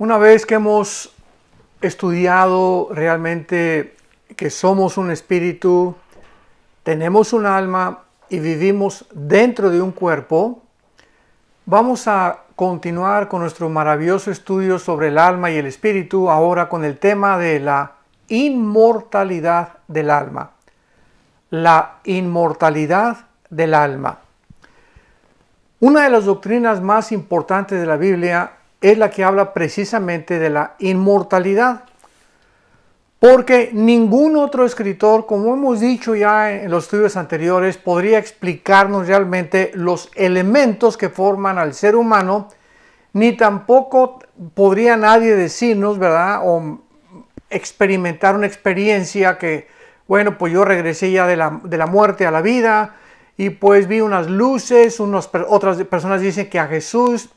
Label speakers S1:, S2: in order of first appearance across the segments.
S1: Una vez que hemos estudiado realmente que somos un espíritu, tenemos un alma y vivimos dentro de un cuerpo, vamos a continuar con nuestro maravilloso estudio sobre el alma y el espíritu, ahora con el tema de la inmortalidad del alma. La inmortalidad del alma. Una de las doctrinas más importantes de la Biblia es la que habla precisamente de la inmortalidad. Porque ningún otro escritor, como hemos dicho ya en los estudios anteriores, podría explicarnos realmente los elementos que forman al ser humano, ni tampoco podría nadie decirnos, ¿verdad? O experimentar una experiencia que, bueno, pues yo regresé ya de la muerte a la vida y pues vi unas luces, otras personas dicen que a Jesús.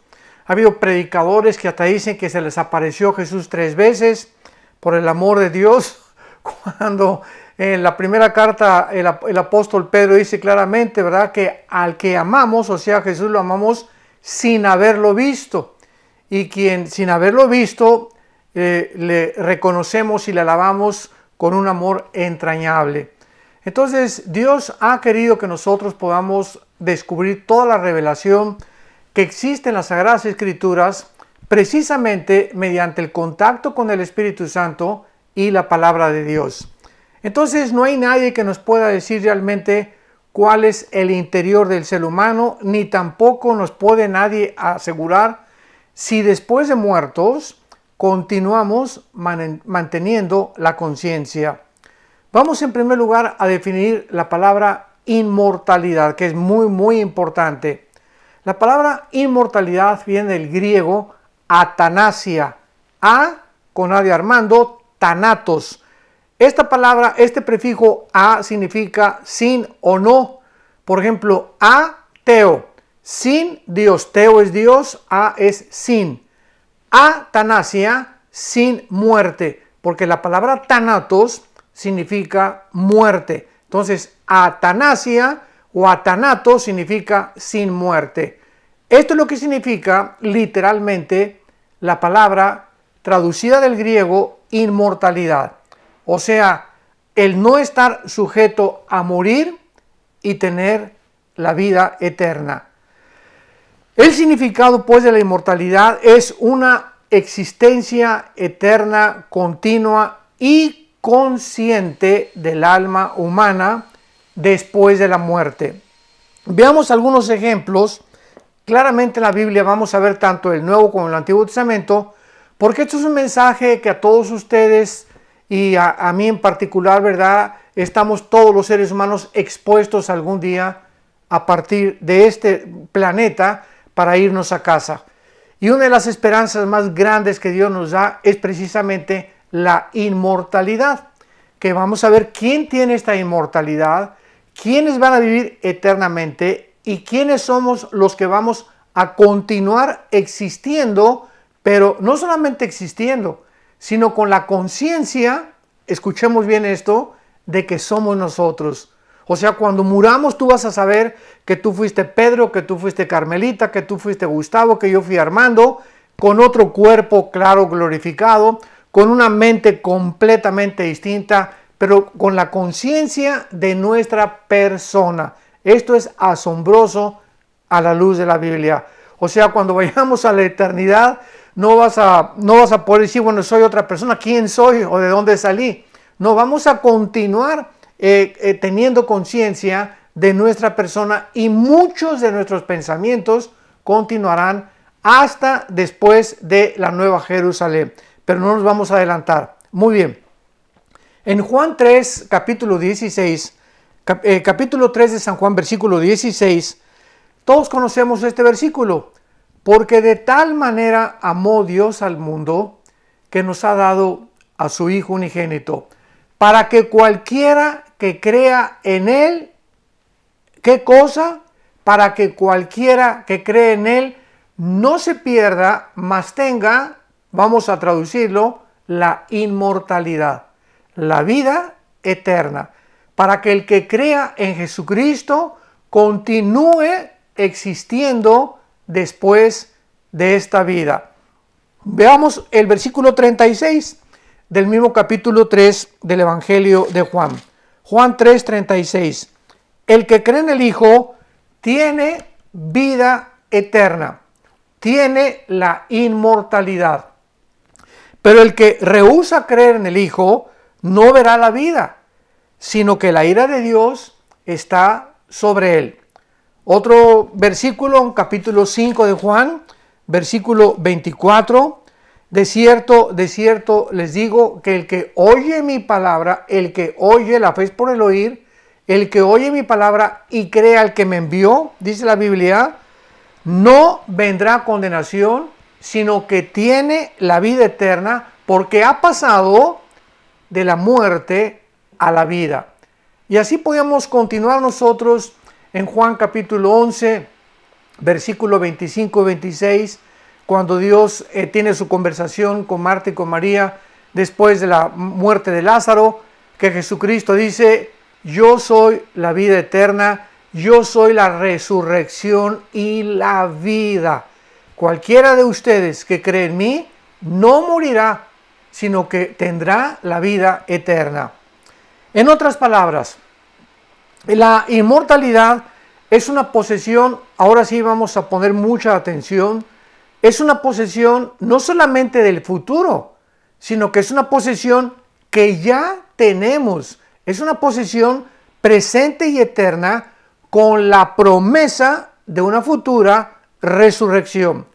S1: Ha habido predicadores que hasta dicen que se les apareció Jesús 3 veces por el amor de Dios. Cuando en la primera carta el apóstol Pedro dice claramente, ¿verdad?, que al que amamos, o sea, Jesús lo amamos sin haberlo visto. Y quien sin haberlo visto le reconocemos y le alabamos con un amor entrañable. Entonces Dios ha querido que nosotros podamos descubrir toda la revelación que existe en las Sagradas Escrituras precisamente mediante el contacto con el Espíritu Santo y la palabra de Dios. Entonces no hay nadie que nos pueda decir realmente cuál es el interior del ser humano, ni tampoco nos puede nadie asegurar si después de muertos continuamos manteniendo la conciencia. Vamos en primer lugar a definir la palabra inmortalidad, que es muy importante. La palabra inmortalidad viene del griego atanasia, con A de Armando, thanatos. Esta palabra, este prefijo a significa sin o no. Por ejemplo, ateo, sin Dios. Teo es Dios, a es sin. Atanasia, sin muerte, porque la palabra thanatos significa muerte. Entonces, atanasia o atanatos significa sin muerte. Esto es lo que significa literalmente la palabra traducida del griego inmortalidad. O sea, el no estar sujeto a morir y tener la vida eterna. El significado pues de la inmortalidad es una existencia eterna, continua y consciente del alma humana después de la muerte. Veamos algunos ejemplos. Claramente en la Biblia vamos a ver tanto el Nuevo como el Antiguo Testamento, porque esto es un mensaje que a todos ustedes y a mí en particular, ¿verdad?, estamos todos los seres humanos expuestos algún día a partir de este planeta para irnos a casa. Y una de las esperanzas más grandes que Dios nos da es precisamente la inmortalidad, que vamos a ver quién tiene esta inmortalidad, quiénes van a vivir eternamente y quiénes somos los que vamos a continuar existiendo, pero no solamente existiendo, sino con la conciencia, escuchemos bien esto, de que somos nosotros. O sea, cuando muramos tú vas a saber que tú fuiste Pedro, que tú fuiste Carmelita, que tú fuiste Gustavo, que yo fui Armando, con otro cuerpo claro, glorificado, con una mente completamente distinta, pero con la conciencia de nuestra persona. Esto es asombroso a la luz de la Biblia. O sea, cuando vayamos a la eternidad, no vas a poder decir, bueno, soy otra persona, ¿quién soy o de dónde salí? No, vamos a continuar teniendo conciencia de nuestra persona y muchos de nuestros pensamientos continuarán hasta después de la Nueva Jerusalén. Pero no nos vamos a adelantar. Muy bien. En Juan 3, capítulo 16, capítulo 3 de San Juan, versículo 16, todos conocemos este versículo. Porque de tal manera amó Dios al mundo que nos ha dado a su Hijo unigénito, para que cualquiera que crea en Él, ¿qué cosa? Para que cualquiera que cree en Él no se pierda, mas tenga, vamos a traducirlo, la inmortalidad, la vida eterna, para que el que crea en Jesucristo continúe existiendo después de esta vida. Veamos el versículo 36 del mismo capítulo 3 del Evangelio de Juan. Juan 3:36. El que cree en el Hijo tiene vida eterna, tiene la inmortalidad. Pero el que rehúsa creer en el Hijo no verá la vida, sino que la ira de Dios está sobre él. Otro versículo, capítulo 5 de Juan, versículo 24. De cierto les digo que el que oye mi palabra, el que oye, la fe es por el oír, el que oye mi palabra y cree al que me envió, dice la Biblia, no vendrá a condenación, sino que tiene la vida eterna, porque ha pasado de la muerte a la vida. Y así podemos continuar nosotros en Juan capítulo 11, versículo 25 y 26, cuando Dios tiene su conversación con Marta y con María después de la muerte de Lázaro, que Jesucristo dice: yo soy la vida eterna, yo soy la resurrección y la vida. Cualquiera de ustedes que cree en mí no morirá, sino que tendrá la vida eterna. En otras palabras, la inmortalidad es una posesión, ahora sí vamos a poner mucha atención, es una posesión no solamente del futuro, sino que es una posesión que ya tenemos. Es una posesión presente y eterna con la promesa de una futura resurrección.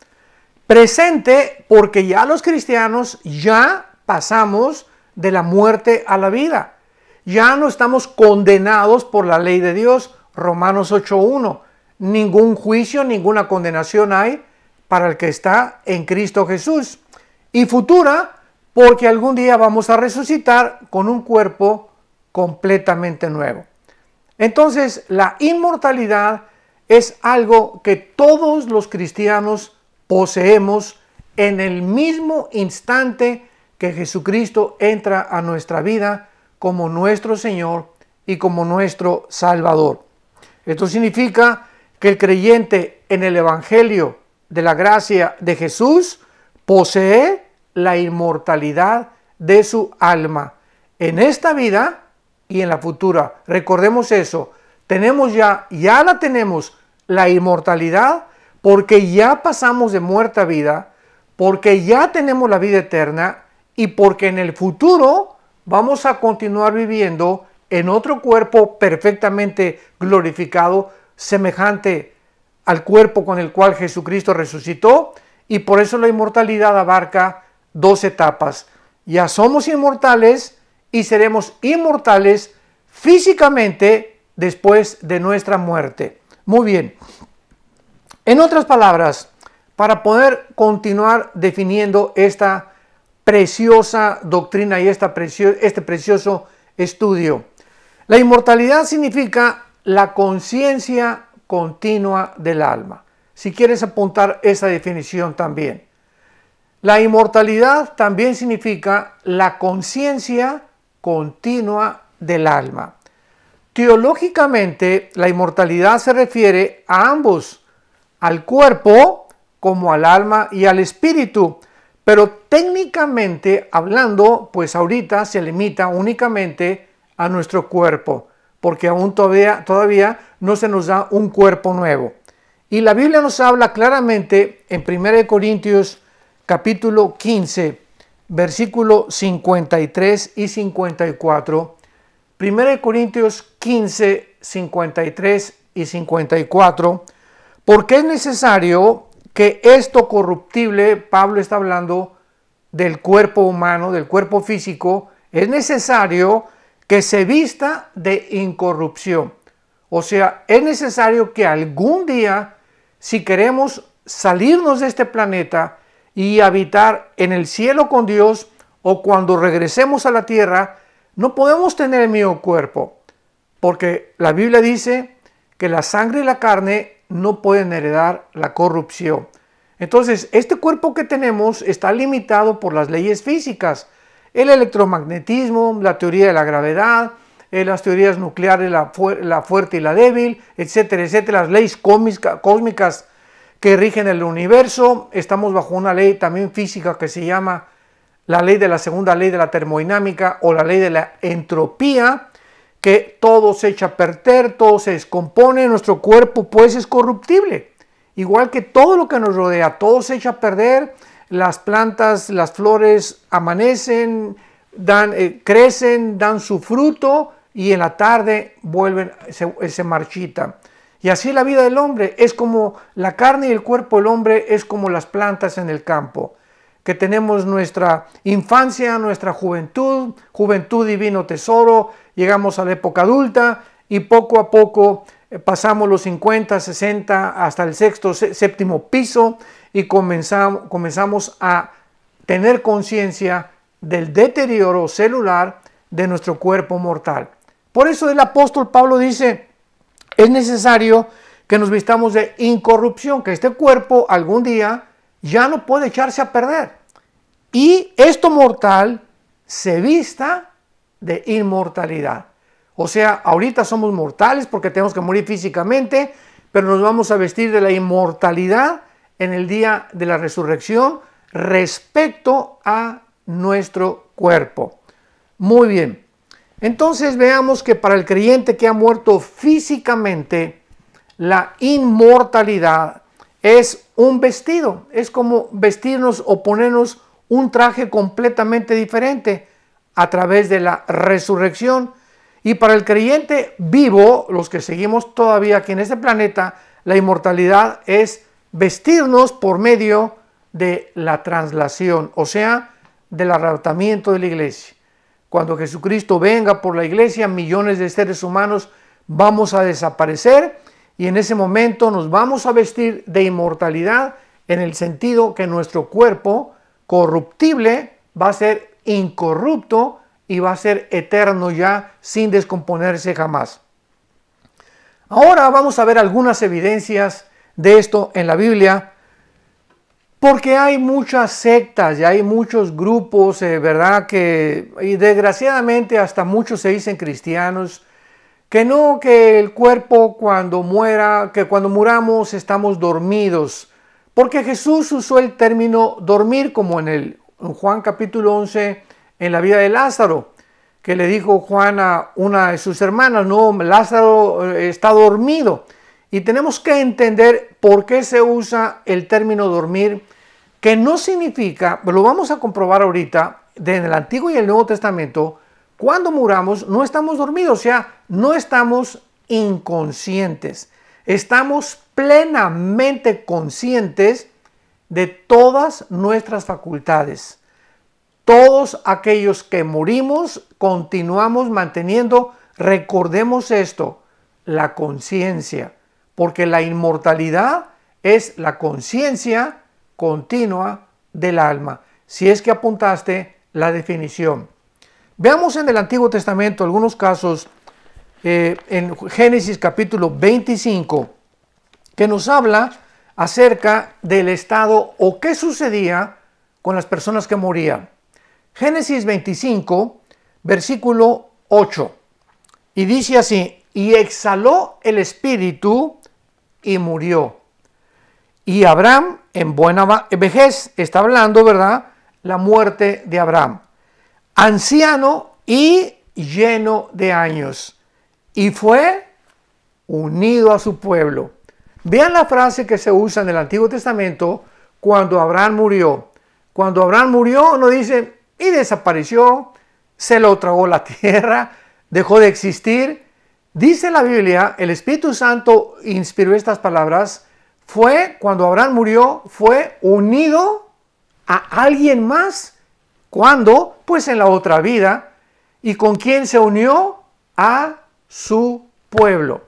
S1: Presente porque ya los cristianos ya pasamos de la muerte a la vida. Ya no estamos condenados por la ley de Dios, Romanos 8:1. Ningún juicio, ninguna condenación hay para el que está en Cristo Jesús. Y futura, porque algún día vamos a resucitar con un cuerpo completamente nuevo. Entonces, la inmortalidad es algo que todos los cristianos poseemos en el mismo instante que Jesucristo entra a nuestra vida como nuestro Señor y como nuestro Salvador. Esto significa que el creyente en el Evangelio de la gracia de Jesús posee la inmortalidad de su alma en esta vida y en la futura. Recordemos eso, tenemos ya la tenemos, la inmortalidad, porque ya pasamos de muerte a vida, porque ya tenemos la vida eterna y porque en el futuro vamos a continuar viviendo en otro cuerpo perfectamente glorificado, semejante al cuerpo con el cual Jesucristo resucitó, y por eso la inmortalidad abarca dos etapas. Ya somos inmortales y seremos inmortales físicamente después de nuestra muerte. Muy bien. En otras palabras, para poder continuar definiendo esta preciosa doctrina y este precioso estudio, la inmortalidad significa la conciencia continua del alma. Si quieres apuntar esa definición también. La inmortalidad también significa la conciencia continua del alma. Teológicamente, la inmortalidad se refiere a ambos, al cuerpo como al alma y al espíritu, pero técnicamente hablando, pues ahorita se limita únicamente a nuestro cuerpo, porque aún todavía no se nos da un cuerpo nuevo. Y la Biblia nos habla claramente en 1 Corintios capítulo 15, versículo 53 y 54. 1 Corintios 15, 53 y 54. Porque es necesario que esto corruptible, Pablo está hablando del cuerpo humano, del cuerpo físico, es necesario que se vista de incorrupción. O sea, es necesario que algún día, si queremos salirnos de este planeta y habitar en el cielo con Dios, o cuando regresemos a la tierra, no podemos tener el mismo cuerpo, porque la Biblia dice que la sangre y la carne no pueden heredar la corrupción. Entonces, este cuerpo que tenemos está limitado por las leyes físicas, el electromagnetismo, la teoría de la gravedad, las teorías nucleares, la fuerte y la débil, etcétera, etcétera, las leyes cósmicas que rigen el universo. Estamos bajo una ley también física que se llama la ley de la segunda ley de la termodinámica o la ley de la entropía, que todo se echa a perder, todo se descompone, nuestro cuerpo pues es corruptible. Igual que todo lo que nos rodea, todo se echa a perder, las plantas, las flores amanecen, crecen, dan su fruto y en la tarde vuelven, se marchitan. Y así la vida del hombre es como la carne y el cuerpo del hombre es como las plantas en el campo, que tenemos nuestra infancia, nuestra juventud, juventud divino tesoro, llegamos a la época adulta y poco a poco pasamos los 50, 60 hasta el sexto, séptimo piso y comenzamos a tener conciencia del deterioro celular de nuestro cuerpo mortal. Por eso el apóstol Pablo dice, es necesario que nos vistamos de incorrupción, que este cuerpo algún día ya no puede echarse a perder. Y esto mortal se vista de inmortalidad. O sea, ahorita somos mortales porque tenemos que morir físicamente, pero nos vamos a vestir de la inmortalidad en el día de la resurrección respecto a nuestro cuerpo. Muy bien. Entonces veamos que para el creyente que ha muerto físicamente, la inmortalidad es un vestido, es como vestirnos o ponernos un traje completamente diferente a través de la resurrección. Y para el creyente vivo, los que seguimos todavía aquí en este planeta, la inmortalidad es vestirnos por medio de la traslación, o sea, del arrebatamiento de la iglesia. Cuando Jesucristo venga por la iglesia, millones de seres humanos vamos a desaparecer y en ese momento nos vamos a vestir de inmortalidad en el sentido que nuestro cuerpo corruptible va a ser incorrupto y va a ser eterno ya sin descomponerse jamás. Ahora vamos a ver algunas evidencias de esto en la Biblia, porque hay muchas sectas y hay muchos grupos, ¿verdad? Y desgraciadamente hasta muchos se dicen cristianos, que el cuerpo cuando muera, que cuando muramos estamos dormidos, porque Jesús usó el término dormir como en Juan capítulo 11, en la vida de Lázaro, que le dijo Juan a una de sus hermanas, no, Lázaro está dormido. Y tenemos que entender por qué se usa el término dormir, que no significa, lo vamos a comprobar ahorita, en el Antiguo y el Nuevo Testamento, cuando muramos no estamos dormidos, o sea, no estamos inconscientes, estamos plenamente conscientes de todas nuestras facultades. Todos aquellos que morimos continuamos manteniendo, recordemos esto, la conciencia, porque la inmortalidad es la conciencia continua del alma. Si es que apuntaste la definición. Veamos en el Antiguo Testamento algunos casos en Génesis capítulo 25 que nos habla acerca del estado o qué sucedía con las personas que morían. Génesis 25, versículo 8. Y dice así, y exhaló el espíritu y murió. Y Abraham en buena vejez, está hablando, ¿verdad? La muerte de Abraham. Anciano y lleno de años. Y fue unido a su pueblo. Vean la frase que se usa en el Antiguo Testamento cuando Abraham murió. Cuando Abraham murió, no dice, y desapareció, se lo tragó la tierra, dejó de existir. Dice la Biblia, el Espíritu Santo inspiró estas palabras, fue cuando Abraham murió, fue unido a alguien más. ¿Cuándo? Pues en la otra vida. ¿Y con quién se unió? A su pueblo.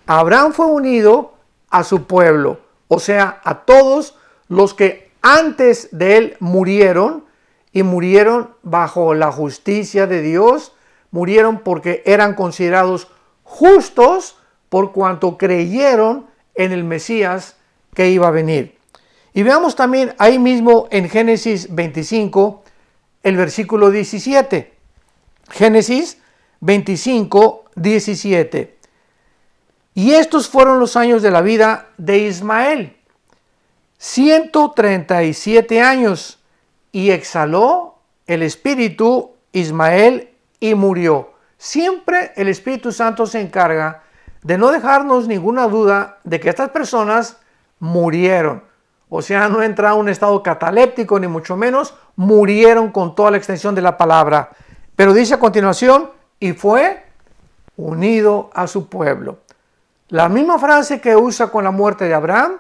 S1: Abraham fue unido a su pueblo, o sea, a todos los que antes de él murieron y murieron bajo la justicia de Dios, murieron porque eran considerados justos por cuanto creyeron en el Mesías que iba a venir. Y veamos también ahí mismo en Génesis 25, el versículo 17. Génesis 25, 17. Y estos fueron los años de la vida de Ismael. 137 años, y exhaló el espíritu Ismael y murió. Siempre el Espíritu Santo se encarga de no dejarnos ninguna duda de que estas personas murieron. O sea, no entra a un estado cataléptico, ni mucho menos, murieron con toda la extensión de la palabra. Pero dice a continuación, y fue unido a su pueblo. La misma frase que usa con la muerte de Abraham,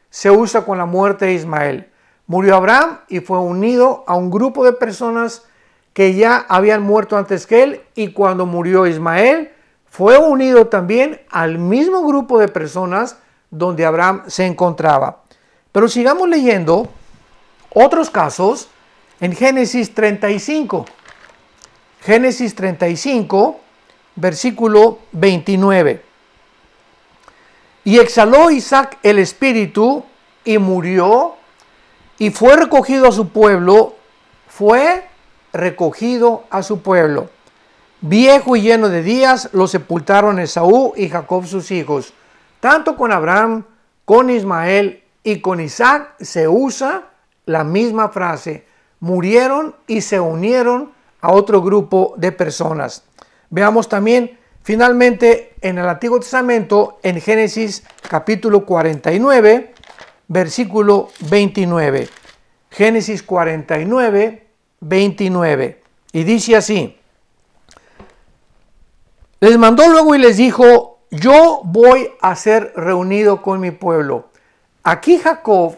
S1: se usa con la muerte de Ismael. Murió Abraham y fue unido a un grupo de personas que ya habían muerto antes que él, y cuando murió Ismael, fue unido también al mismo grupo de personas donde Abraham se encontraba. Pero sigamos leyendo otros casos en Génesis 35. Génesis 35, versículo 29. Y exhaló Isaac el espíritu y murió, y fue recogido a su pueblo, Viejo y lleno de días lo sepultaron Esaú y Jacob sus hijos. Tanto con Abraham, con Ismael y con Isaac se usa la misma frase. Murieron y se unieron a otro grupo de personas. Veamos también finalmente en el Antiguo Testamento, en Génesis capítulo 49, versículo 29. Génesis 49, 29. Y dice así: les mandó luego y les dijo, yo voy a ser reunido con mi pueblo. Aquí Jacob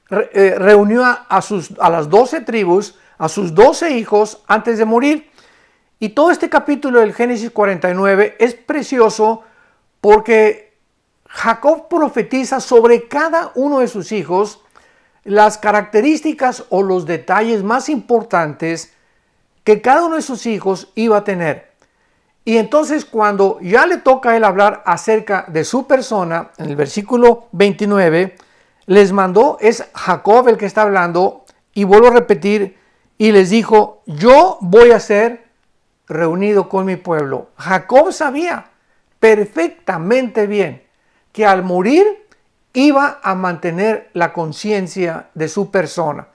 S1: reunió a las 12 tribus, a sus 12 hijos antes de morir. Y todo este capítulo del Génesis 49 es precioso porque Jacob profetiza sobre cada uno de sus hijos las características o los detalles más importantes que cada uno de sus hijos iba a tener. Y entonces cuando ya le toca a él hablar acerca de su persona, en el versículo 29, les mandó, es Jacob el que está hablando, y vuelvo a repetir, y les dijo, yo voy a ser reunido con mi pueblo. Jacob sabía perfectamente bien que al morir iba a mantener la conciencia de su persona,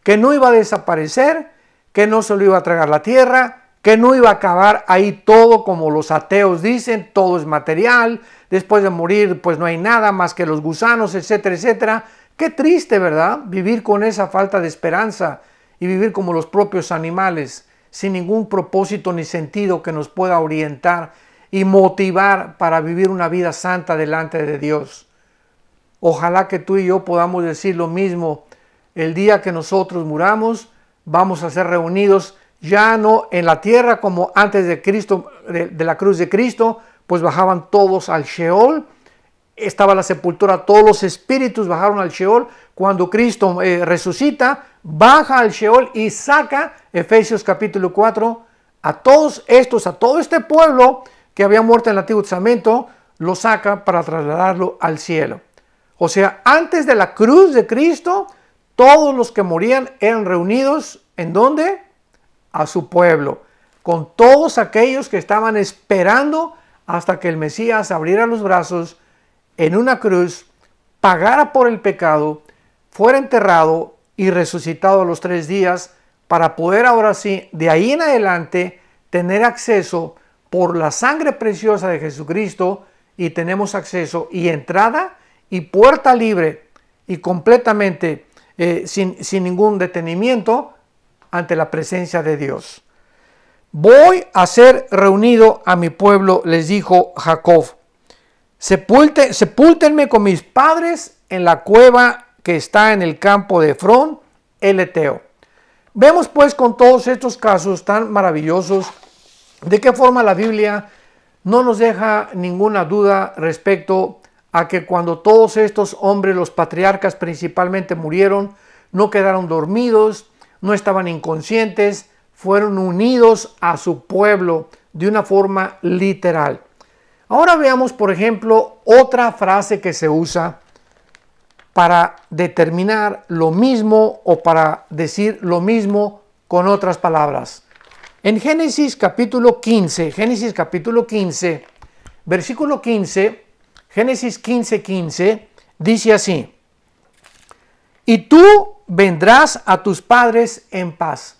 S1: que no iba a desaparecer, que no se lo iba a tragar la tierra, que no iba a acabar ahí todo como los ateos dicen, todo es material, después de morir pues no hay nada más que los gusanos, etcétera, etcétera. Qué triste, ¿verdad? Vivir con esa falta de esperanza y vivir como los propios animales, sin ningún propósito ni sentido que nos pueda orientar y motivar para vivir una vida santa delante de Dios. Ojalá que tú y yo podamos decir lo mismo. El día que nosotros muramos, vamos a ser reunidos ya no en la tierra como antes de Cristo, de la cruz de Cristo, pues bajaban todos al Sheol, estaba la sepultura, todos los espíritus bajaron al Sheol. Cuando Cristo resucita, baja al Sheol y saca, Efesios capítulo 4, a todos estos, a todo este pueblo que había muerto en el Antiguo Testamento, lo saca para trasladarlo al cielo. O sea, antes de la cruz de Cristo, todos los que morían eran reunidos, ¿en dónde? A su pueblo, con todos aquellos que estaban esperando hasta que el Mesías abriera los brazos en una cruz, pagara por el pecado, fuera enterrado y resucitado a los 3 días, para poder ahora sí, de ahí en adelante, tener acceso por la sangre preciosa de Jesucristo, y tenemos acceso y entrada y puerta libre y completamente sin ningún detenimiento ante la presencia de Dios. Voy a ser reunido a mi pueblo, les dijo Jacob. Sepúltenme con mis padres en la cueva que está en el campo de Efrón, el Eteo. Vemos pues con todos estos casos tan maravillosos de qué forma la Biblia no nos deja ninguna duda respecto a que cuando todos estos hombres, los patriarcas principalmente, murieron, no quedaron dormidos, no estaban inconscientes, fueron unidos a su pueblo de una forma literal. Ahora veamos, por ejemplo, otra frase que se usa para determinar lo mismo o para decir lo mismo con otras palabras. En Génesis capítulo 15, versículo 15, Génesis 15:15, dice así: y tú vendrás a tus padres en paz.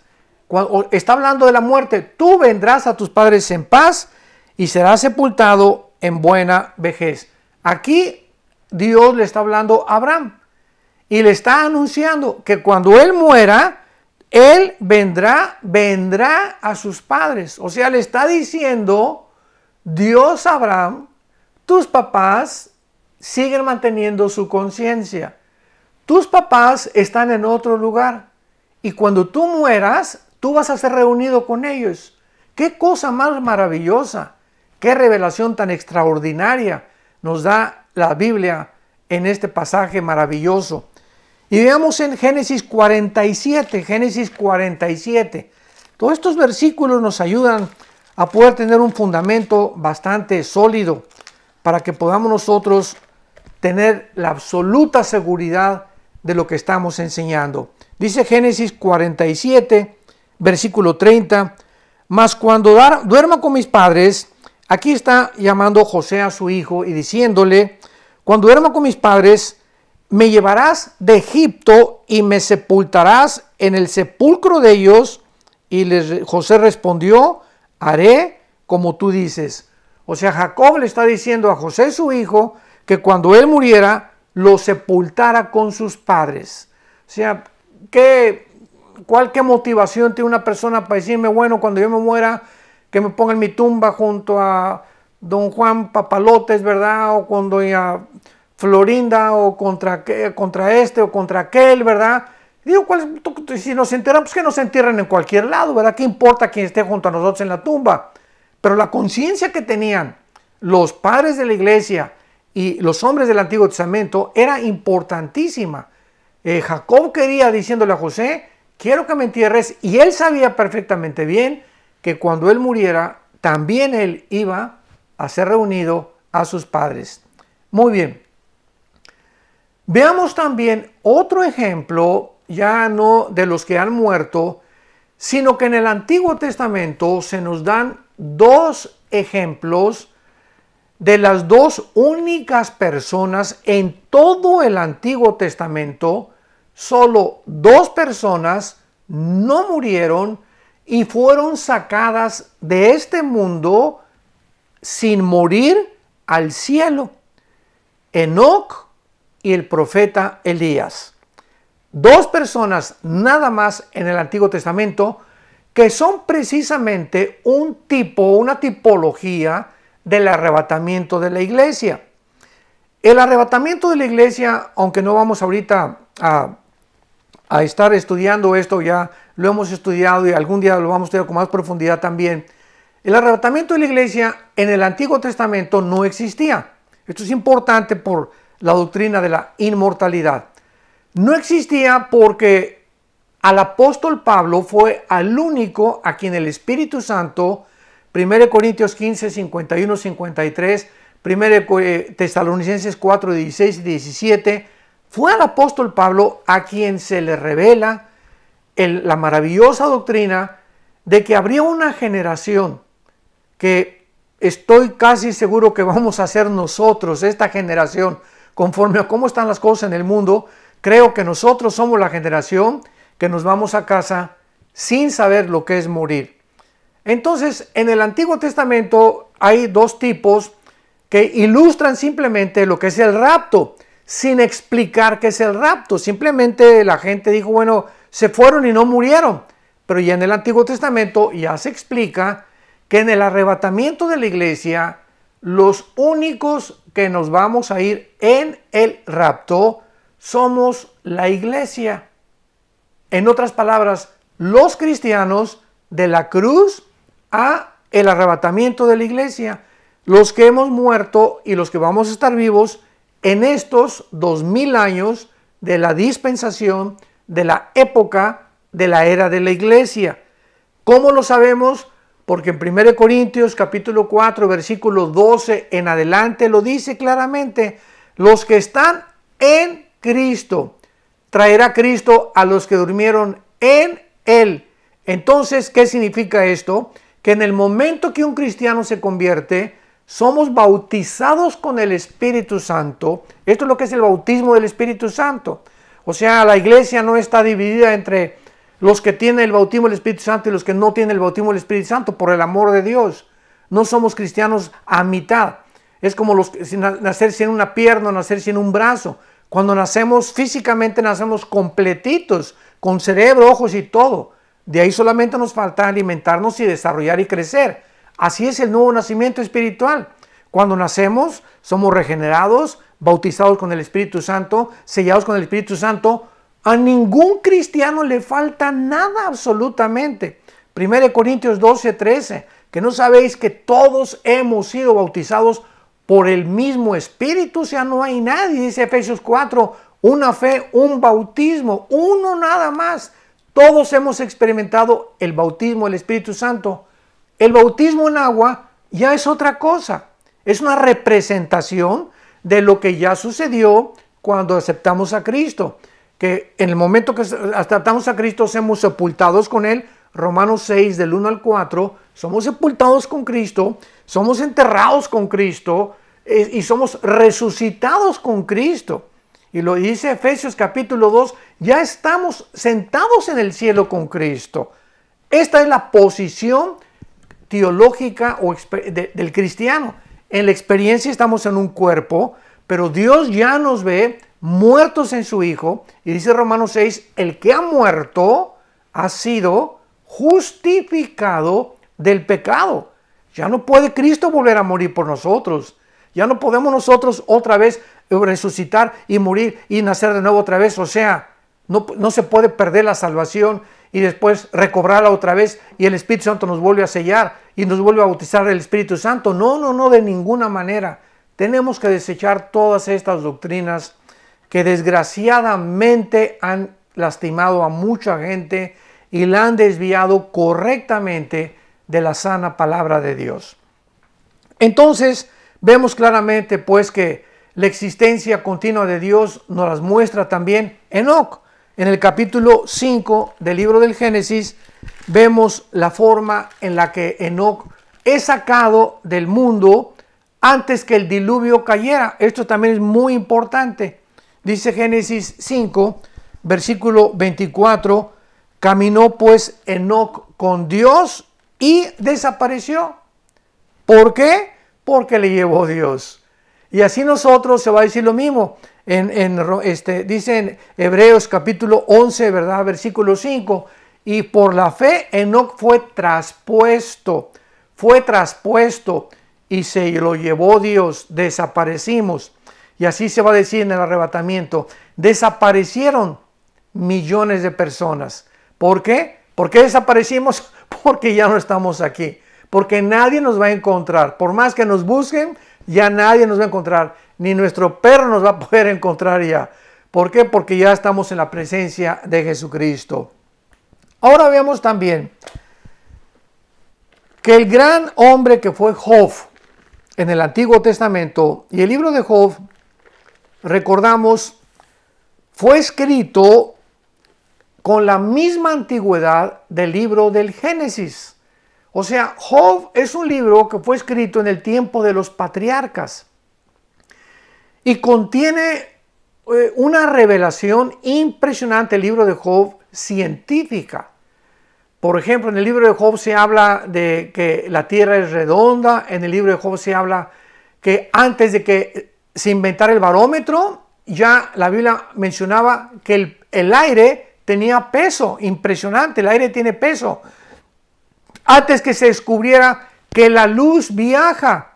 S1: Cuando está hablando de la muerte, tú vendrás a tus padres en paz y serás sepultado en buena vejez. Aquí Dios le está hablando a Abraham y le está anunciando que cuando él muera, él vendrá a sus padres. O sea, le está diciendo Dios a Abraham, tus papás siguen manteniendo su conciencia. Tus papás están en otro lugar y cuando tú mueras, tú vas a ser reunido con ellos. ¡Qué cosa más maravillosa! ¡Qué revelación tan extraordinaria nos da la Biblia en este pasaje maravilloso! Y veamos en Génesis 47, Génesis 47. Todos estos versículos nos ayudan a poder tener un fundamento bastante sólido para que podamos nosotros tener la absoluta seguridad de lo que estamos enseñando. Dice Génesis 47, versículo 30, mas cuando duerma con mis padres, aquí está llamando José a su hijo y diciéndole, cuando duerma con mis padres, me llevarás de Egipto y me sepultarás en el sepulcro de ellos. Y José respondió, haré como tú dices. O sea, Jacob le está diciendo a José su hijo que cuando él muriera, lo sepultara con sus padres. O sea, ¿qué motivación tiene una persona para decirme, bueno, cuando yo me muera, que me pongan mi tumba junto a don Juan Papalotes, ¿verdad? O con doña Florinda, o contra este o contra aquel, ¿verdad? Digo, si nos enterran, pues que nos entierren en cualquier lado, ¿verdad? ¿Qué importa quién esté junto a nosotros en la tumba? Pero la conciencia que tenían los padres de la iglesia y los hombres del Antiguo Testamento era importantísima. Jacob quería, diciéndole a José, quiero que me entierres, y él sabía perfectamente bien que cuando él muriera, también él iba a ser reunido a sus padres. Muy bien. Veamos también otro ejemplo, ya no de los que han muerto, sino que en el Antiguo Testamento se nos dan dos ejemplos de las dos únicas personas en todo el Antiguo Testamento. Solo dos personas no murieron y fueron sacadas de este mundo sin morir al cielo. Enoc y el profeta Elías. Dos personas nada más en el Antiguo Testamento que son precisamente una tipología del arrebatamiento de la iglesia. El arrebatamiento de la iglesia, aunque no vamos ahorita a estar estudiando esto, ya lo hemos estudiado y algún día lo vamos a estudiar con más profundidad también. El arrebatamiento de la iglesia en el Antiguo Testamento no existía. Esto es importante por la doctrina de la inmortalidad. No existía porque al apóstol Pablo fue al único a quien el Espíritu Santo, 1 Corintios 15, 51, 53, 1 Tesalonicenses 4, 16 y 17, fue al apóstol Pablo a quien se le revela la maravillosa doctrina de que habría una generación que estoy casi seguro que vamos a ser nosotros, esta generación, conforme a cómo están las cosas en el mundo. Creo que nosotros somos la generación que nos vamos a casa sin saber lo que es morir. Entonces, en el Antiguo Testamento hay dos tipos que ilustran simplemente lo que es el rapto, sin explicar qué es el rapto. Simplemente la gente dijo, bueno, se fueron y no murieron. Pero ya en el Antiguo Testamento ya se explica que en el arrebatamiento de la iglesia, los únicos que nos vamos a ir en el rapto somos la iglesia. En otras palabras, los cristianos de la cruz a el arrebatamiento de la iglesia. Los que hemos muerto y los que vamos a estar vivos en estos 2000 años de la dispensación, de la época, de la era de la iglesia. ¿Cómo lo sabemos? Porque en 1 Corintios capítulo 4, versículo 12 en adelante lo dice claramente. Los que están en Cristo, traerá Cristo a los que durmieron en Él. Entonces, ¿qué significa esto? Que en el momento que un cristiano se convierte, somos bautizados con el Espíritu Santo. Esto es lo que es el bautismo del Espíritu Santo. O sea, la iglesia no está dividida entre los que tienen el bautismo del Espíritu Santo y los que no tienen el bautismo del Espíritu Santo, por el amor de Dios. No somos cristianos a mitad. Es como nacer sin una pierna, nacer sin un brazo. Cuando nacemos físicamente, nacemos completitos, con cerebro, ojos y todo. De ahí solamente nos falta alimentarnos y desarrollar y crecer. Así es el nuevo nacimiento espiritual. Cuando nacemos, somos regenerados, bautizados con el Espíritu Santo, sellados con el Espíritu Santo. A ningún cristiano le falta nada absolutamente. 1 Corintios 12:13, que no sabéis que todos hemos sido bautizados por el mismo Espíritu. O sea, no hay nadie, dice Efesios 4, una fe, un bautismo, uno nada más. Todos hemos experimentado el bautismo del Espíritu Santo. El bautismo en agua ya es otra cosa. Es una representación de lo que ya sucedió cuando aceptamos a Cristo. Que en el momento que aceptamos a Cristo, somos sepultados con Él. Romanos 6, del 1 al 4, somos sepultados con Cristo, somos enterrados con Cristo y somos resucitados con Cristo. Y lo dice Efesios capítulo 2, ya estamos sentados en el cielo con Cristo. Esta es la posición teológica del cristiano. En la experiencia estamos en un cuerpo, pero Dios ya nos ve muertos en su Hijo. Y dice Romanos 6, el que ha muerto ha sido justificado del pecado. Ya no puede Cristo volver a morir por nosotros. Ya no podemos nosotros otra vez resucitar y morir y nacer de nuevo otra vez. O sea, no se puede perder la salvación y después recobrarla otra vez y el Espíritu Santo nos vuelve a sellar y nos vuelve a bautizar el Espíritu Santo. No, de ninguna manera. Tenemos que desechar todas estas doctrinas que desgraciadamente han lastimado a mucha gente y la han desviado correctamente de la sana palabra de Dios. Entonces, vemos claramente pues que la existencia continua de Dios nos las muestra también Enoc. En el capítulo 5 del libro del Génesis, vemos la forma en la que Enoc es sacado del mundo antes que el diluvio cayera. Esto también es muy importante. Dice Génesis 5, versículo 24, caminó pues Enoc con Dios y desapareció. ¿Por qué? Porque le llevó Dios. Y así nosotros se va a decir lo mismo. Dice en Hebreos capítulo 11, ¿verdad? Versículo 5. Y por la fe Enoc fue traspuesto y se lo llevó Dios. Desaparecimos. Y así se va a decir en el arrebatamiento. Desaparecieron millones de personas. ¿Por qué? ¿Por qué desaparecimos? Porque ya no estamos aquí. Porque nadie nos va a encontrar. Por más que nos busquen, ya nadie nos va a encontrar. Ni nuestro perro nos va a poder encontrar ya. ¿Por qué? Porque ya estamos en la presencia de Jesucristo. Ahora vemos también que el gran hombre que fue Job en el Antiguo Testamento, y el libro de Job, recordamos, fue escrito con la misma antigüedad del libro del Génesis. O sea, Job es un libro que fue escrito en el tiempo de los patriarcas y contiene una revelación impresionante, el libro de Job, científica. Por ejemplo, en el libro de Job se habla de que la tierra es redonda, en el libro de Job se habla que antes de que se inventara el barómetro, ya la Biblia mencionaba que el aire tenía peso, impresionante, el aire tiene peso. Antes que se descubriera que la luz viaja,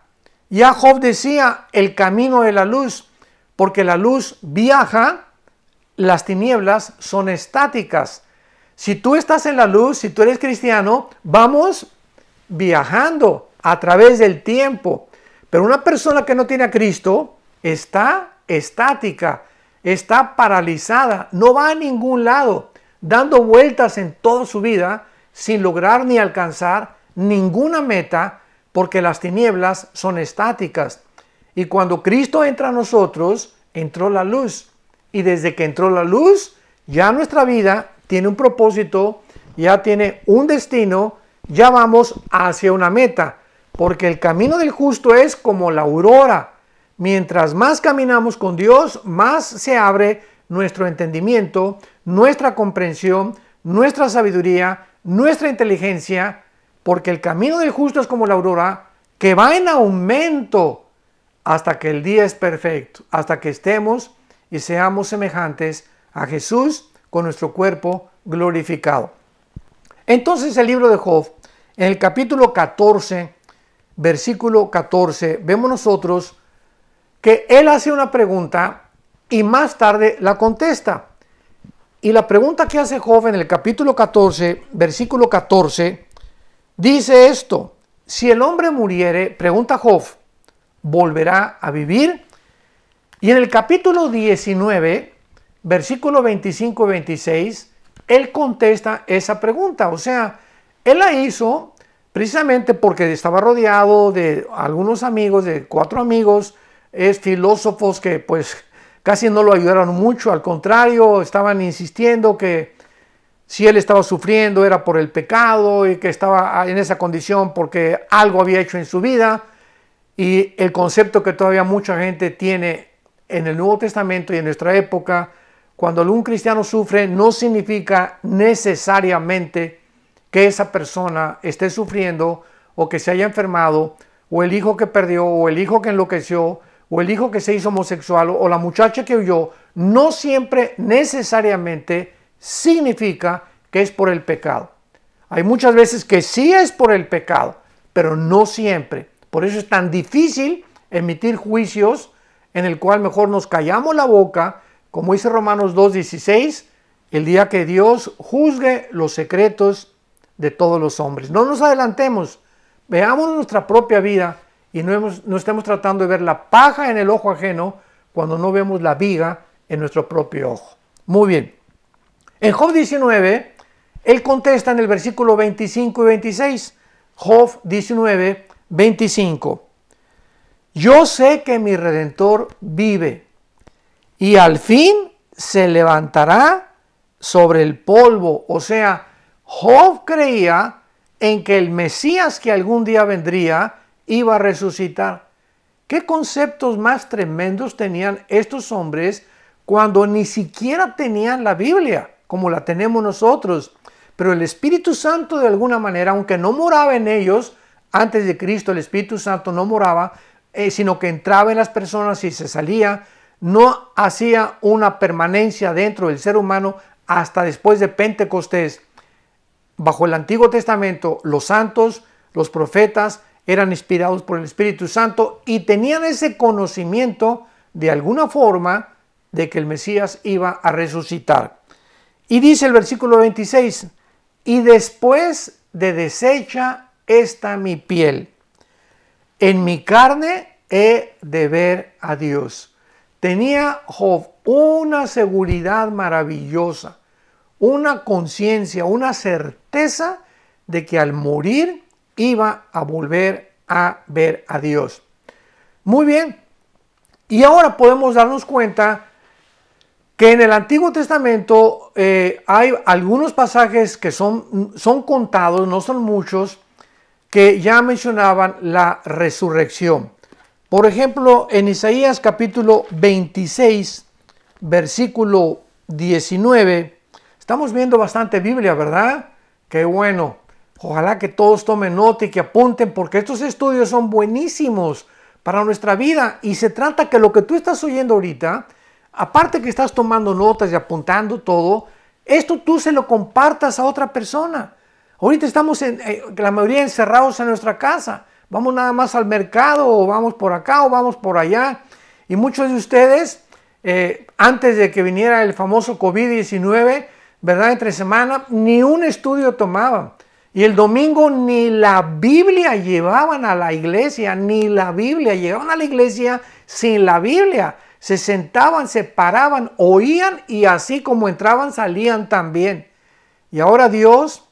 S1: ya Job decía el camino de la luz, porque la luz viaja, las tinieblas son estáticas. Si tú estás en la luz, si tú eres cristiano, vamos viajando a través del tiempo. Pero una persona que no tiene a Cristo está estática, está paralizada, no va a ningún lado, dando vueltas en toda su vida sin lograr ni alcanzar ninguna meta, porque las tinieblas son estáticas. Y cuando Cristo entra a nosotros, entró la luz. Y desde que entró la luz, ya nuestra vida tiene un propósito, ya tiene un destino, ya vamos hacia una meta. Porque el camino del justo es como la aurora. Mientras más caminamos con Dios, más se abre, nuestro entendimiento, nuestra comprensión, nuestra sabiduría, nuestra inteligencia, porque el camino del justo es como la aurora, que va en aumento hasta que el día es perfecto, hasta que estemos y seamos semejantes a Jesús con nuestro cuerpo glorificado. Entonces el libro de Job, en el capítulo 14, versículo 14, vemos nosotros que él hace una pregunta y más tarde la contesta. Y la pregunta que hace Job en el capítulo 14, versículo 14, dice esto: si el hombre muriere, pregunta Job, ¿volverá a vivir? Y en el capítulo 19, versículo 25 y 26, él contesta esa pregunta. O sea, él la hizo precisamente porque estaba rodeado de algunos amigos, de 4 amigos, filósofos que pues casi no lo ayudaron mucho, al contrario, estaban insistiendo que si él estaba sufriendo era por el pecado y que estaba en esa condición porque algo había hecho en su vida. Y el concepto que todavía mucha gente tiene en el Nuevo Testamento y en nuestra época, cuando algún cristiano sufre, no significa necesariamente que esa persona esté sufriendo o que se haya enfermado, o el hijo que perdió, o el hijo que enloqueció, o el hijo que se hizo homosexual, o la muchacha que huyó. No siempre necesariamente significa que es por el pecado. Hay muchas veces que sí es por el pecado, pero no siempre. Por eso es tan difícil emitir juicios en el cual mejor nos callamos la boca, como dice Romanos 2:16, el día que Dios juzgue los secretos de todos los hombres. No nos adelantemos, veamos nuestra propia vida y no estemos tratando de ver la paja en el ojo ajeno cuando no vemos la viga en nuestro propio ojo. Muy bien. En Job 19, él contesta en el versículo 25 y 26. Job 19, 25. Yo sé que mi Redentor vive y al fin se levantará sobre el polvo. O sea, Job creía en que el Mesías que algún día vendría iba a resucitar. ¿Qué conceptos más tremendos tenían estos hombres cuando ni siquiera tenían la Biblia como la tenemos nosotros? Pero el Espíritu Santo, de alguna manera, aunque no moraba en ellos, antes de Cristo el Espíritu Santo no moraba, sino que entraba en las personas y se salía, no hacía una permanencia dentro del ser humano hasta después de Pentecostés. Bajo el Antiguo Testamento, los santos, los profetas, eran inspirados por el Espíritu Santo y tenían ese conocimiento de alguna forma de que el Mesías iba a resucitar. Y dice el versículo 26, y después de deshecha está mi piel, en mi carne he de ver a Dios. Tenía Job una seguridad maravillosa, una conciencia, una certeza de que al morir iba a volver a ver a Dios. Muy bien, y ahora podemos darnos cuenta que en el Antiguo Testamento hay algunos pasajes que son contados, no son muchos, que ya mencionaban la resurrección. Por ejemplo, en Isaías capítulo 26, versículo 19, estamos viendo bastante Biblia, ¿verdad? Qué bueno. Ojalá que todos tomen nota y que apunten, porque estos estudios son buenísimos para nuestra vida. Y se trata que lo que tú estás oyendo ahorita, aparte que estás tomando notas y apuntando todo, esto tú se lo compartas a otra persona. Ahorita estamos la mayoría encerrados en nuestra casa. Vamos nada más al mercado, o vamos por acá, o vamos por allá. Y muchos de ustedes, antes de que viniera el famoso COVID-19, ¿verdad? Entre semana, ni un estudio tomaban. Y el domingo ni la Biblia llevaban a la iglesia, ni la Biblia. Llegaban a la iglesia sin la Biblia. Se sentaban, se paraban, oían y así como entraban salían también. Y ahora Dios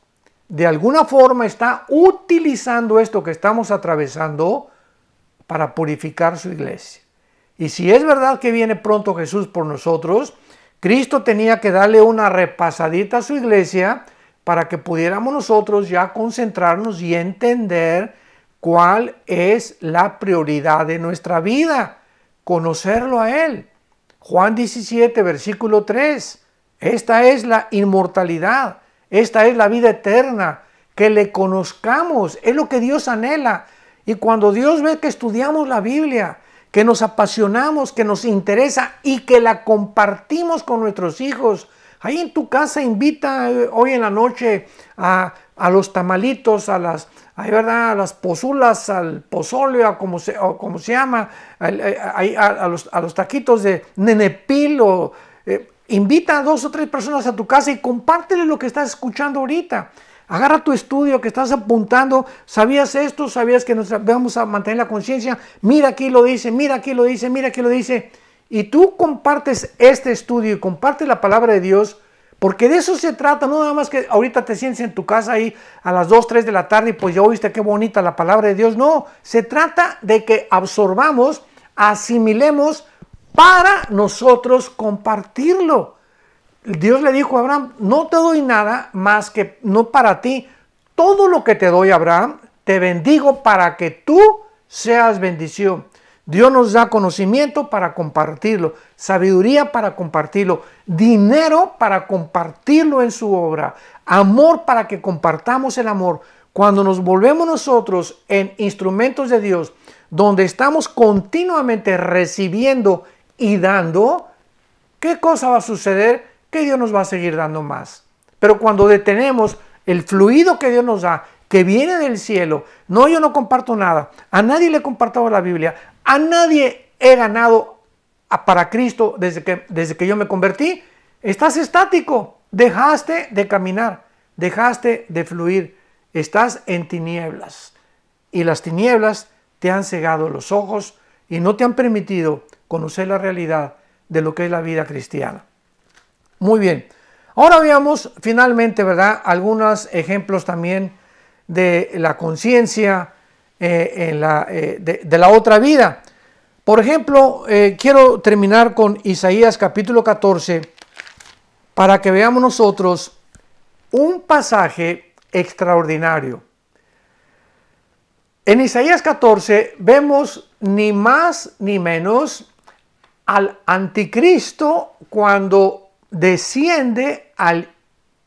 S1: de alguna forma está utilizando esto que estamos atravesando para purificar su iglesia. Y si es verdad que viene pronto Jesús por nosotros, Cristo tenía que darle una repasadita a su iglesia para que pudiéramos nosotros ya concentrarnos y entender cuál es la prioridad de nuestra vida, conocerlo a Él. Juan 17, versículo 3. Esta es la inmortalidad, esta es la vida eterna, que le conozcamos, es lo que Dios anhela. Y cuando Dios ve que estudiamos la Biblia, que nos apasionamos, que nos interesa y que la compartimos con nuestros hijos, ahí en tu casa invita hoy en la noche a los tamalitos, a las pozulas, al pozole, o como se llama, a los taquitos de nenepil, invita a 2 o 3 personas a tu casa y compártele lo que estás escuchando ahorita. Agarra tu estudio que estás apuntando. ¿Sabías esto? ¿Sabías que nos vamos a mantener la conciencia? Mira aquí lo dice, mira aquí lo dice, mira aquí lo dice. Y tú compartes este estudio y compartes la palabra de Dios, porque de eso se trata. No nada más que ahorita te sientes en tu casa ahí a las 2, 3 de la tarde y pues ya oíste qué bonita la palabra de Dios. No, se trata de que absorbamos, asimilemos para nosotros compartirlo. Dios le dijo a Abraham, no te doy nada más que no para ti. Todo lo que te doy, Abraham, te bendigo para que tú seas bendición. Dios nos da conocimiento para compartirlo, sabiduría para compartirlo, dinero para compartirlo en su obra, amor para que compartamos el amor. Cuando nos volvemos nosotros en instrumentos de Dios, donde estamos continuamente recibiendo y dando, ¿qué cosa va a suceder? Que Dios nos va a seguir dando más. Pero cuando detenemos el fluido que Dios nos da, que viene del cielo, no, yo no comparto nada, a nadie le he compartido la Biblia, a nadie he ganado para Cristo desde que yo me convertí, estás estático, dejaste de caminar, dejaste de fluir, estás en tinieblas. Y las tinieblas te han cegado los ojos y no te han permitido conocer la realidad de lo que es la vida cristiana. Muy bien, ahora veamos finalmente, ¿verdad?, algunos ejemplos también de la conciencia de la otra vida. Por ejemplo, quiero terminar con Isaías capítulo 14 para que veamos nosotros un pasaje extraordinario. En Isaías 14 vemos ni más ni menos al anticristo cuando desciende al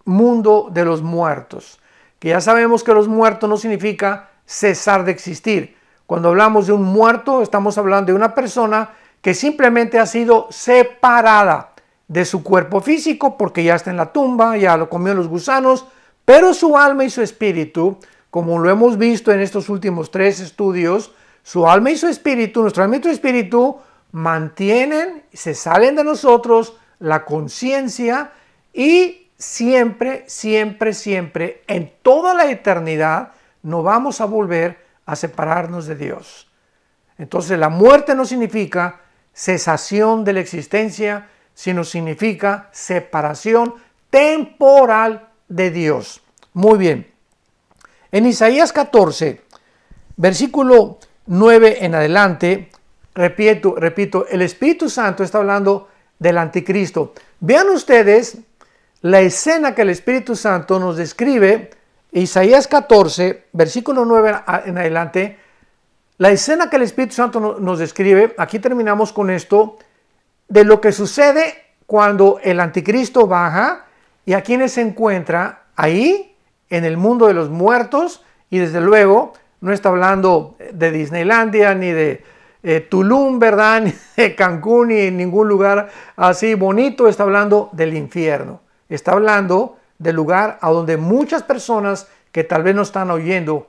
S1: mundo de los muertos, que ya sabemos que los muertos no significa cesar de existir. Cuando hablamos de un muerto, estamos hablando de una persona que simplemente ha sido separada de su cuerpo físico porque ya está en la tumba, ya lo comió los gusanos, pero su alma y su espíritu, como lo hemos visto en estos últimos 3 estudios, su alma y su espíritu, nuestro alma y su espíritu, mantienen, se salen de nosotros la conciencia y siempre, siempre, siempre, en toda la eternidad, no vamos a volver a separarnos de Dios. Entonces la muerte no significa cesación de la existencia, sino significa separación temporal de Dios. Muy bien. En Isaías 14, versículo 9 en adelante, repito, el Espíritu Santo está hablando del anticristo. Vean ustedes la escena que el Espíritu Santo nos describe, Isaías 14, versículo 9 en adelante, la escena que el Espíritu Santo nos describe, aquí terminamos con esto, de lo que sucede cuando el anticristo baja y a quienes se encuentra ahí, en el mundo de los muertos, y desde luego no está hablando de Disneylandia ni de Tulum, ¿verdad?, ni de Cancún, ni en ningún lugar así bonito. Está hablando del infierno. Está hablando del lugar a donde muchas personas que tal vez no están oyendo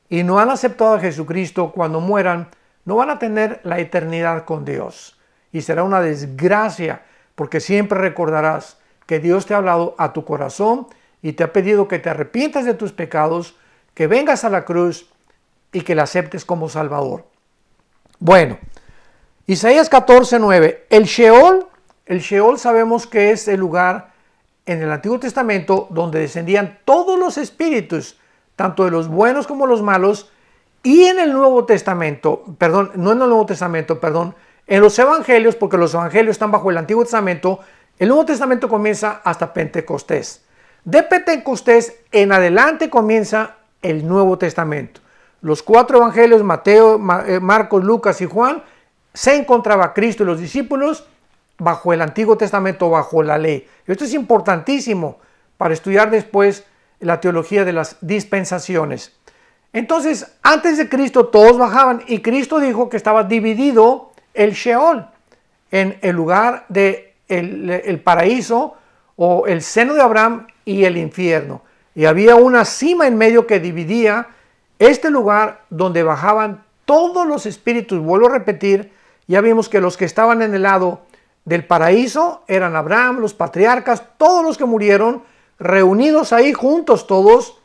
S1: y no han aceptado a Jesucristo, cuando mueran, no van a tener la eternidad con Dios. Y será una desgracia, porque siempre recordarás que Dios te ha hablado a tu corazón y te ha pedido que te arrepientas de tus pecados, que vengas a la cruz y que la aceptes como Salvador. Bueno, Isaías 14, 9. El Sheol sabemos que es el lugar en el Antiguo Testamento donde descendían todos los espíritus, tanto de los buenos como los malos, y en el Nuevo Testamento, perdón, no en el Nuevo Testamento, perdón, en los Evangelios, porque los Evangelios están bajo el Antiguo Testamento, el Nuevo Testamento comienza hasta Pentecostés. De Pentecostés en adelante comienza el Nuevo Testamento. Los 4 Evangelios, Mateo, Marcos, Lucas y Juan, se encontraba Cristo y los discípulos bajo el Antiguo Testamento, bajo la ley. Esto es importantísimo para estudiar después la teología de las dispensaciones. Entonces, antes de Cristo todos bajaban y Cristo dijo que estaba dividido el Sheol en el lugar de el paraíso o el seno de Abraham y el infierno. Y había una cima en medio que dividía este lugar donde bajaban todos los espíritus. Vuelvo a repetir, ya vimos que los que estaban en el lado del paraíso eran Abraham, los patriarcas, todos los que murieron, reunidos ahí juntos todos,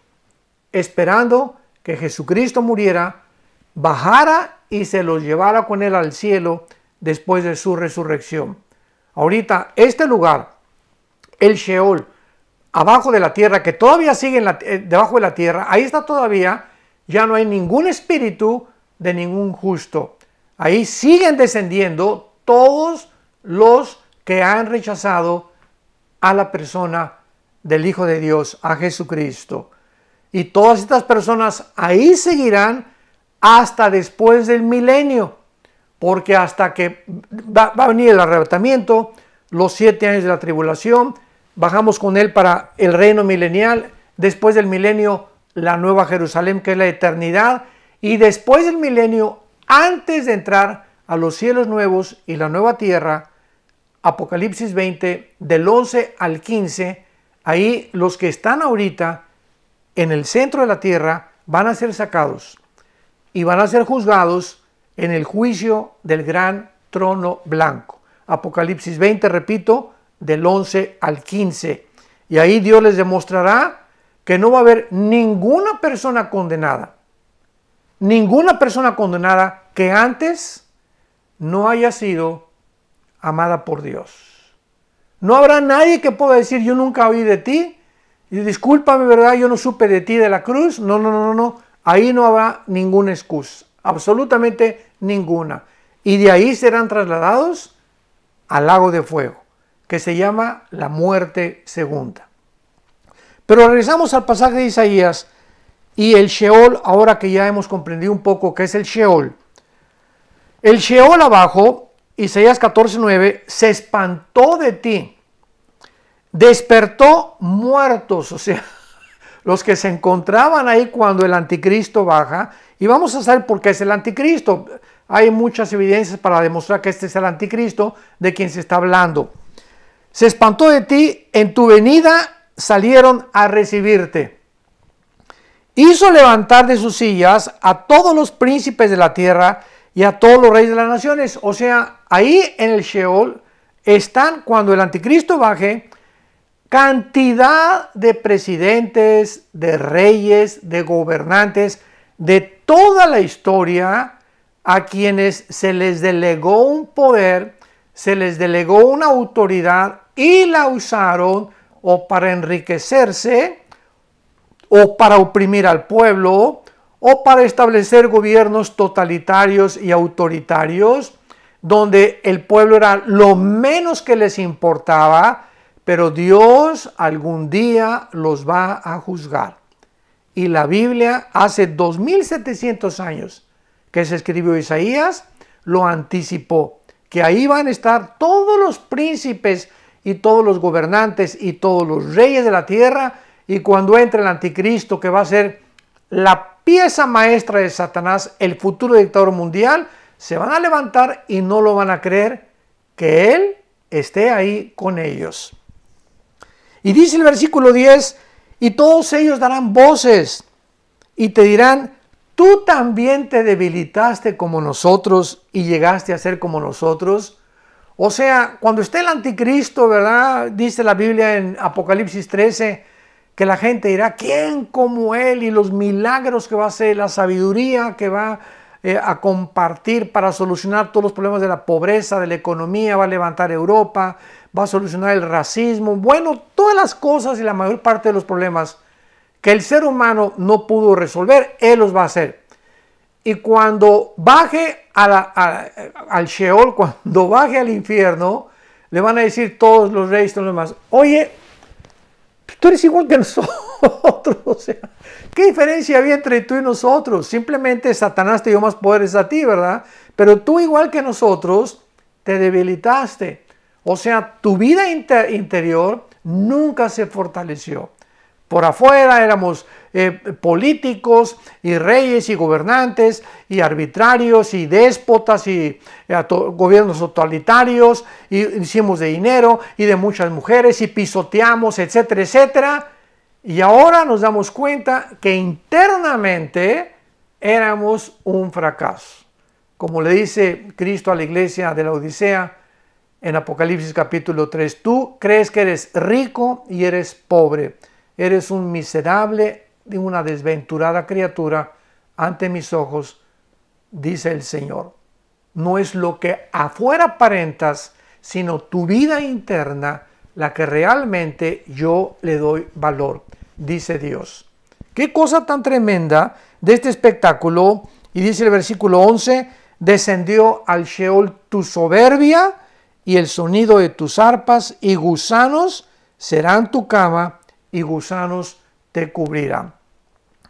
S1: esperando que Jesucristo muriera, bajara y se los llevara con él al cielo después de su resurrección. Ahorita, este lugar, el Sheol, abajo de la tierra, que todavía sigue debajo de la tierra, ahí está todavía, ya no hay ningún espíritu de ningún justo. Ahí siguen descendiendo todos los que han rechazado a la persona del Hijo de Dios, a Jesucristo. Y todas estas personas ahí seguirán hasta después del milenio, porque hasta que va a venir el arrebatamiento, los 7 años de la tribulación, bajamos con él para el reino milenial, después del milenio la nueva Jerusalén, que es la eternidad, y después del milenio, antes de entrar a los cielos nuevos y la nueva tierra, Apocalipsis 20, del 11 al 15, ahí los que están ahorita en el centro de la tierra van a ser sacados y van a ser juzgados en el juicio del gran trono blanco. Apocalipsis 20, repito, del 11 al 15. Y ahí Dios les demostrará que no va a haber ninguna persona condenada que antes no haya sido amada por Dios. No habrá nadie que pueda decir, yo nunca oí de ti, y discúlpame, ¿verdad? Yo no supe de ti de la cruz. No. Ahí no habrá ninguna excusa, absolutamente ninguna. Y de ahí serán trasladados al lago de fuego, que se llama la muerte segunda. Pero regresamos al pasaje de Isaías y el Sheol, ahora que ya hemos comprendido un poco qué es el Sheol. El Sheol abajo, Isaías 14:9, se espantó de ti, despertó muertos, o sea, los que se encontraban ahí cuando el anticristo baja, y vamos a saber por qué es el anticristo. Hay muchas evidencias para demostrar que este es el anticristo de quien se está hablando. Se espantó de ti, en tu venida salieron a recibirte. Hizo levantar de sus sillas a todos los príncipes de la tierra y a todos los reyes de las naciones. O sea, ahí en el Sheol están, cuando el anticristo baje, cantidad de presidentes, de reyes, de gobernantes, de toda la historia, a quienes se les delegó un poder, se les delegó una autoridad y la usaron o para enriquecerse, o para oprimir al pueblo, o para establecer gobiernos totalitarios y autoritarios, donde el pueblo era lo menos que les importaba, pero Dios algún día los va a juzgar. Y la Biblia, hace 2700 años que se escribió Isaías, lo anticipó, que ahí van a estar todos los príncipes y todos los gobernantes y todos los reyes de la tierra, y cuando entre el anticristo, que va a ser la pieza maestra de Satanás, el futuro dictador mundial, se van a levantar y no lo van a creer que él esté ahí con ellos. Y dice el versículo 10, y todos ellos darán voces y te dirán, tú también te debilitaste como nosotros y llegaste a ser como nosotros. O sea, cuando esté el anticristo, ¿verdad? Dice la Biblia en Apocalipsis 13, que la gente dirá, ¿quién como él? Y los milagros que va a hacer, la sabiduría que va a compartir para solucionar todos los problemas de la pobreza, de la economía, va a levantar Europa, va a solucionar el racismo. Bueno, todas las cosas y la mayor parte de los problemas que el ser humano no pudo resolver, él los va a hacer. Y cuando baje al Sheol, cuando baje al infierno, le van a decir todos los reyes, todos los demás, oye, tú eres igual que nosotros. O sea, ¿qué diferencia había entre tú y nosotros? Simplemente Satanás te dio más poderes a ti, ¿verdad? Pero tú, igual que nosotros, te debilitaste. O sea, tu vida interior nunca se fortaleció. Por afuera éramos políticos y reyes y gobernantes y arbitrarios y déspotas y gobiernos totalitarios y hicimos de dinero y de muchas mujeres y pisoteamos, etcétera, etcétera. Y ahora nos damos cuenta que internamente éramos un fracaso. Como le dice Cristo a la iglesia de la Odisea en Apocalipsis capítulo 3, tú crees que eres rico y eres pobre. Eres un miserable y una desventurada criatura ante mis ojos, dice el Señor. No es lo que afuera aparentas, sino tu vida interna, la que realmente yo le doy valor, dice Dios. Qué cosa tan tremenda de este espectáculo. Y dice el versículo 11, descendió al Sheol tu soberbia y el sonido de tus arpas, y gusanos serán tu cama, y gusanos te cubrirán.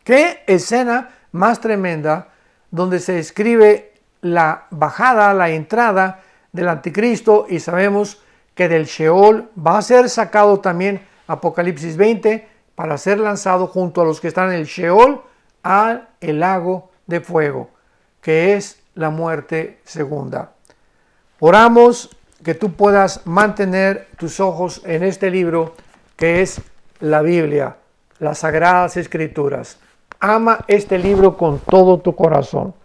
S1: Qué escena más tremenda, donde se describe la bajada, la entrada del anticristo, y sabemos que del Sheol va a ser sacado también, Apocalipsis 20, para ser lanzado junto a los que están en el Sheol al lago de fuego, que es la muerte segunda. Oramos que tú puedas mantener tus ojos en este libro que es la Biblia, las Sagradas Escrituras. Ama este libro con todo tu corazón.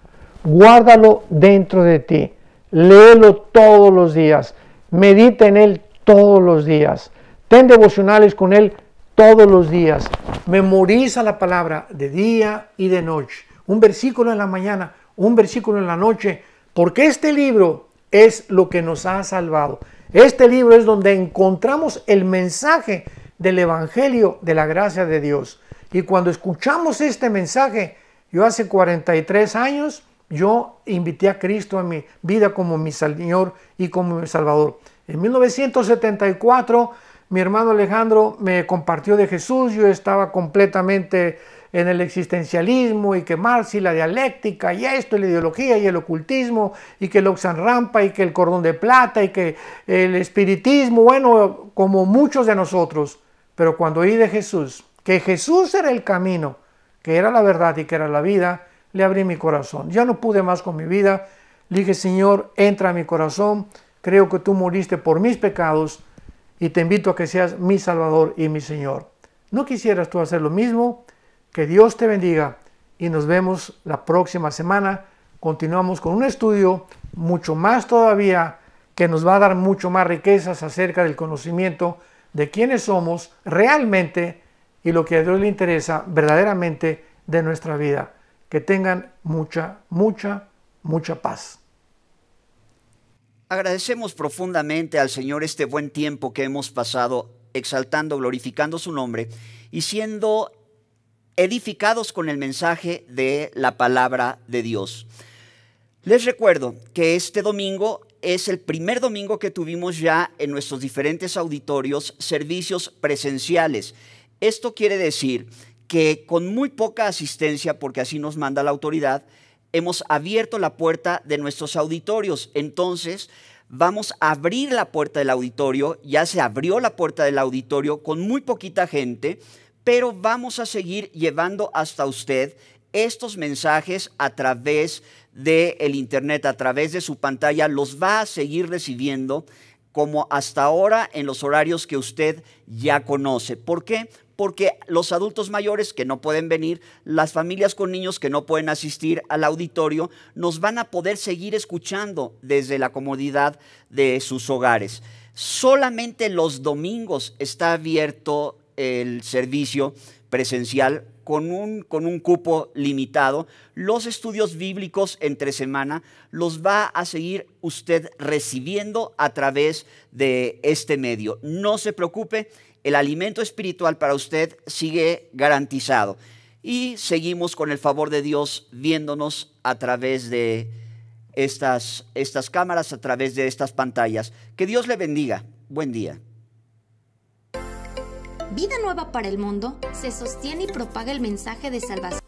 S1: Guárdalo dentro de ti. Léelo todos los días. Medita en él todos los días. Ten devocionales con él todos los días. Memoriza la palabra de día y de noche. Un versículo en la mañana, un versículo en la noche, porque este libro es lo que nos ha salvado. Este libro es donde encontramos el mensaje del Evangelio de la gracia de Dios. Y cuando escuchamos este mensaje, yo hace 43 años, yo invité a Cristo a mi vida como mi Señor y como mi Salvador. En 1974, mi hermano Alejandro me compartió de Jesús. Yo estaba completamente en el existencialismo y que Marx y la dialéctica y esto y la ideología y el ocultismo y que el Oxenrampa y que el cordón de plata y que el espiritismo, bueno, como muchos de nosotros. Pero cuando oí de Jesús, que Jesús era el camino, que era la verdad y que era la vida, le abrí mi corazón. Ya no pude más con mi vida. Le dije, Señor, entra a mi corazón. Creo que tú moriste por mis pecados y te invito a que seas mi Salvador y mi Señor. ¿No quisieras tú hacer lo mismo? Que Dios te bendiga y nos vemos la próxima semana. Continuamos con un estudio mucho más todavía que nos va a dar mucho más riquezas acerca del conocimiento de quiénes somos realmente y lo que a Dios le interesa verdaderamente de nuestra vida. Que tengan mucha, mucha, mucha paz.
S2: Agradecemos profundamente al Señor este buen tiempo que hemos pasado exaltando, glorificando su nombre y siendo edificados con el mensaje de la palabra de Dios. Les recuerdo que este domingo es el primer domingo que tuvimos ya en nuestros diferentes auditorios servicios presenciales. Esto quiere decir que con muy poca asistencia, porque así nos manda la autoridad, hemos abierto la puerta de nuestros auditorios. Entonces, vamos a abrir la puerta del auditorio. Ya se abrió la puerta del auditorio con muy poquita gente, pero vamos a seguir llevando hasta usted estos mensajes a través del internet, a través de su pantalla. Los va a seguir recibiendo como hasta ahora en los horarios que usted ya conoce. ¿Por qué? Porque los adultos mayores que no pueden venir, las familias con niños que no pueden asistir al auditorio, nos van a poder seguir escuchando desde la comodidad de sus hogares. Solamente los domingos está abierto el servicio presencial con un cupo limitado. Los estudios bíblicos entre semana los va a seguir usted recibiendo a través de este medio. No se preocupe, el alimento espiritual para usted sigue garantizado. Y seguimos con el favor de Dios viéndonos a través de estas cámaras, a través de estas pantallas. Que Dios le bendiga. Buen día.
S3: Vida Nueva para el Mundo se sostiene y propaga el mensaje de salvación